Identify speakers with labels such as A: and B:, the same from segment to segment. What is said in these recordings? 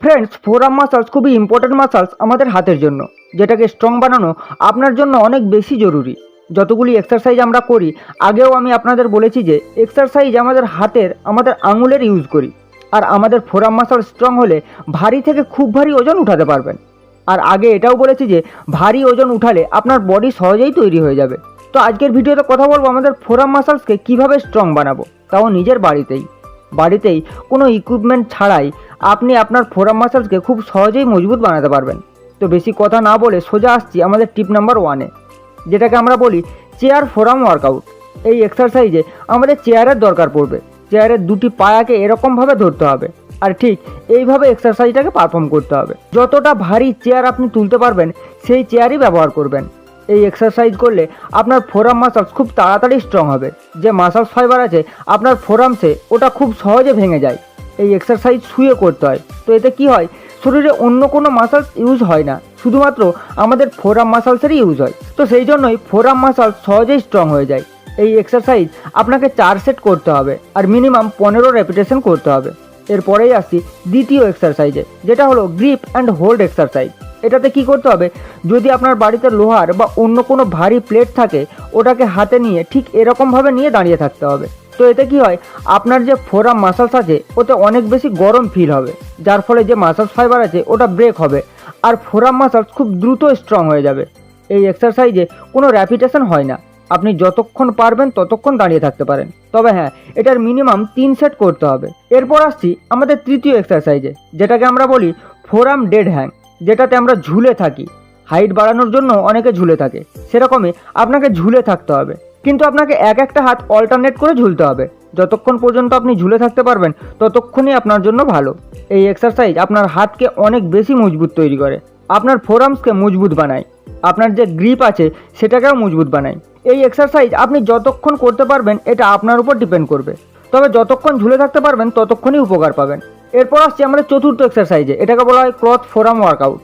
A: Friends, ফোরআর্ম muscles খুবই important muscles আমাদের হাতের জন্য, যেটাকে স্ট্রং বানানো আপনার জন্য অনেক বেশি জরুরি। যতগুলি এক্সারসাইজ আমরা করি, আগেও আমি আপনাদের বলেছি যে এক্সারসাইজ আমাদের হাতের, আমাদের আঙুলের ইউজ করি। আর আমাদের ফোরআর্ম মাসল স্ট্রং হলে ভারী থেকে খুব ভারী ওজন উঠাতে পারবেন। আর আগে এটাও বলেছি যে ভারী ওজন উঠালে আপনার বডি সহজেই তৈরি হয়ে যাবে। তো আজকের ভিডিওতে কথা বলবো আমাদের ফোরআর্ম মাসলসকে কীভাবে স্ট্রং বানাবো, তাও নিজের বাড়িতেই কোনো ইকুইপমেন্ট ছাড়াই আপনি আপনার ফোরআর্ম মাসলসকে খুব সহজেই মজবুত বানাতে পারবেন। তো বেশি কথা না বলে সোজা আসছি আমাদের টিপ নাম্বার 1-এ, যেটাকে আমরা বলি চেয়ার ফোরআর্ম ওয়ার্কআউট। এই এক্সারসাইজে আমাদের চেয়ারের দরকার পড়বে। চেয়ারের দুটি পায়াকে এরকমভাবে ধরতে হবে, আর ঠিক এইভাবে এক্সারসাইজটাকে পারফর্ম করতে হবে। যতটা ভারী চেয়ার আপনি তুলতে পারবেন সেই চেয়ারই ব্যবহার করবেন। এই এক্সারসাইজ করলে আপনার ফোরআর্ম মাসলস খুব তাড়াতাড়ি স্ট্রং হবে। যে মাসলস ফাইবার আছে আপনার ফোরআর্মসে, ওটা খুব সহজে ভেঙে যায়। এই এক্সারসাইজ শুয়ে করতে হয়। তো এতে কি হয়, শরীরে অন্য কোনো মাসলস ইউজ হয় না, শুধুমাত্র আমাদের ফোরআর্ম মাসলসেরই ইউজ হয়। তো সেই জন্যই ফোরআর্ম মাসলস সহজেই স্ট্রং হয়ে যায়। এই এক্সারসাইজ আপনাকে 4 সেট করতে হবে আর মিনিমাম 15 রেপিটেশন করতে হবে। এরপরেই আসছি দ্বিতীয় এক্সারসাইজে, যেটা হলো গ্রিপ অ্যান্ড হোল্ড এক্সারসাইজ। এটাতে কি করতে হবে, যদি আপনার বাড়িতে লোহার বা অন্য কোনো ভারী প্লেট থাকে, ওটাকে হাতে নিয়ে ঠিক এরকমভাবে নিয়ে দাঁড়িয়ে থাকতে হবে। তো এতে কি হয়, আপনার যে ফোরআর্ম মাসলস আছে ওতে অনেক বেশি গরম ফিল হবে, যার ফলে যে মাসলস ফাইবার আছে ওটা ব্রেক হবে আর ফোরআর্ম মাসলস খুব দ্রুত স্ট্রং হয়ে যাবে। এই এক্সারসাইজে কোনো র্যাপিটেশন হয় না, আপনি যতক্ষণ পারবেন ততক্ষণ দাঁড়িয়ে থাকতে পারেন। তবে হ্যাঁ, এটার মিনিমাম 3 সেট করতে হবে। এরপর আসছি আমাদের তৃতীয় এক্সারসাইজে, যেটাকে আমরা বলি ফোরআর্ম ডেড হ্যাং, যেটাতে আমরা ঝুলে থাকি। হাইট বাড়ানোর জন্য অনেকে ঝুলে থাকে, সেরকমই আপনাকে ঝুলে থাকতে হবে, কিন্তু আপনাকে একটা হাত অল্টারনেট করে ঝুলতে হবে। যতক্ষণ পর্যন্ত আপনি ঝুলে থাকতে পারবেন ততক্ষণই আপনার জন্য ভালো। এই এক্সারসাইজ আপনার হাতকে অনেক বেশি মজবুত তৈরি করে, আপনার ফোরআর্মসকে মজবুত বানায়, আপনার যে গ্রিপ আছে সেটাকেও মজবুত বানায়। এই এক্সারসাইজ আপনি যতক্ষণ করতে পারবেন এটা আপনার উপর ডিপেন্ড করবে, তবে যতক্ষণ ঝুলে থাকতে পারবেন ততক্ষণই উপকার পাবেন। এরপর আসছে আমাদের চতুর্থ এক্সারসাইজে, এটাকে বলা হয় ক্লথ ফোরআর্ম ওয়ার্কআউট।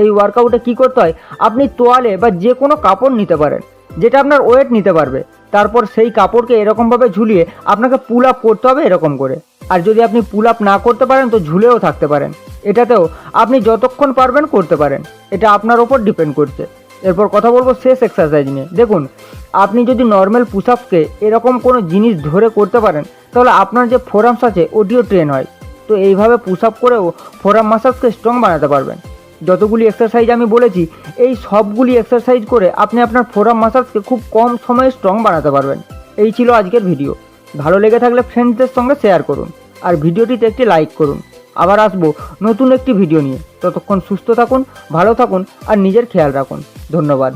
A: এই ওয়ার্কআউটে কী করতে হয়, আপনি তোয়ালে বা যে কোনো কাপড় নিতে পারেন যেটা আপনার ওয়েট নিতে পারবে। তারপর সেই কাপড়কে এরকমভাবে ঝুলিয়ে আপনাকে পুল আপ করতে হবে এরকম করে। আর যদি আপনি পুল আপ না করতে পারেন তো ঝুলেও থাকতে পারেন। এটাতেও আপনি যতক্ষণ পারবেন করতে পারেন, এটা আপনার ওপর ডিপেন্ড করছে। এরপর কথা বলবো শেষ এক্সারসাইজ নিয়ে। দেখুন, আপনি যদি নর্মাল পুশ আপকে এরকম কোনো জিনিস ধরে করতে পারেন তাহলে আপনার যে ফোরআর্মস আছে ওটিও ট্রেন হয়। তো এইভাবে পুশ আপ করেও ফোরআর্ম মাসলসকে স্ট্রং বানাতে পারবেন। যতগুলি এক্সারসাইজ আমি বলেছি, এই সবগুলি এক্সারসাইজ করে আপনি আপনার ফোরআর্ম মাসলসকে খুব কম সময়ে স্ট্রং বানাতে পারবেন। এই ছিল আজকের ভিডিও। ভালো লেগে থাকলে ফ্রেন্ডসদের সঙ্গে শেয়ার করুন আর ভিডিওটিতে একটি লাইক করুন। আবার আসবো নতুন একটি ভিডিও নিয়ে। ততক্ষণ সুস্থ থাকুন, ভালো থাকুন আর নিজের খেয়াল রাখুন। ধন্যবাদ।